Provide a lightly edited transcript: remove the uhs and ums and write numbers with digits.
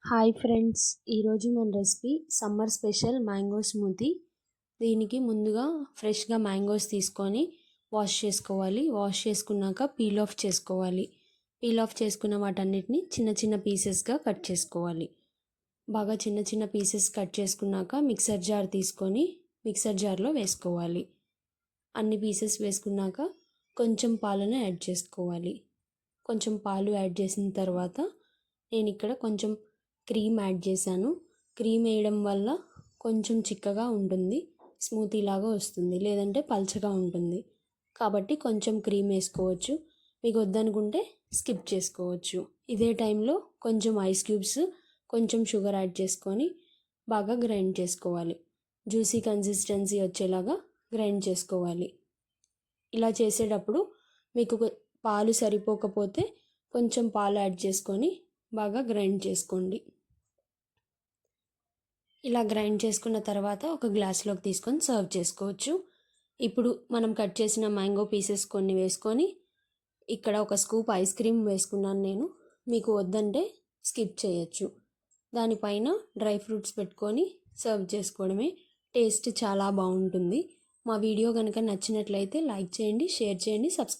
Hi friends, ఈరోజు మన recipe summer special mango smoothie. దీనికి ముందుగా ఫ్రెష్గా మ్యాంగోస్ తీసుకొని వాష్ చేసుకోవాలి. వాష్ చేసుకున్నాక పీల్ ఆఫ్ చేసుకోవాలి. పీల్ ఆఫ్ చేసుకున్న వాటన్నిటిని చిన్న చిన్న పీసెస్గా కట్ చేసుకోవాలి. బాగా చిన్న చిన్న పీసెస్ కట్ చేసుకున్నాక మిక్సర్ జార్ తీసుకొని మిక్సర్ జార్లో వేసుకోవాలి. అన్ని పీసెస్ వేసుకున్నాక కొంచెం పాలను యాడ్ చేసుకోవాలి. కొంచెం పాలు యాడ్ చేసిన తర్వాత నేను ఇక్కడ కొంచెం క్రీమ్ యాడ్ చేశాను. క్రీమ్ వేయడం వల్ల కొంచెం చిక్కగా ఉంటుంది, స్మూతీ లాగా వస్తుంది, లేదంటే పల్చగా ఉంటుంది. కాబట్టి కొంచెం క్రీమ్ వేసుకోవచ్చు. మీకు వద్దనుకుంటే స్కిప్ చేసుకోవచ్చు. ఇదే టైంలో కొంచెం ఐస్ క్యూబ్స్, కొంచెం షుగర్ యాడ్ చేసుకొని బాగా గ్రైండ్ చేసుకోవాలి. జ్యూసీ కన్సిస్టెన్సీ వచ్చేలాగా గ్రైండ్ చేసుకోవాలి. ఇలా చేసేటప్పుడు మీకు పాలు సరిపోకపోతే కొంచెం పాలు యాడ్ చేసుకొని బాగా గ్రైండ్ చేసుకోండి. ఇలా గ్రైండ్ చేసుకున్న తర్వాత ఒక గ్లాస్లోకి తీసుకొని సర్వ్ చేసుకోవచ్చు. ఇప్పుడు మనం కట్ చేసిన మ్యాంగో పీసెస్ కొన్ని వేసుకొని ఇక్కడ ఒక స్కూప్ ఐస్ క్రీమ్ వేసుకున్నాను నేను. మీకు వద్దంటే స్కిప్ చేయొచ్చు. దానిపైన డ్రై ఫ్రూట్స్ పెట్టుకొని సర్వ్ చేసుకోవడమే. టేస్ట్ చాలా బాగుంటుంది. మా వీడియో కనుక నచ్చినట్లయితే లైక్ చేయండి, షేర్ చేయండి, సబ్స్క్రైబ్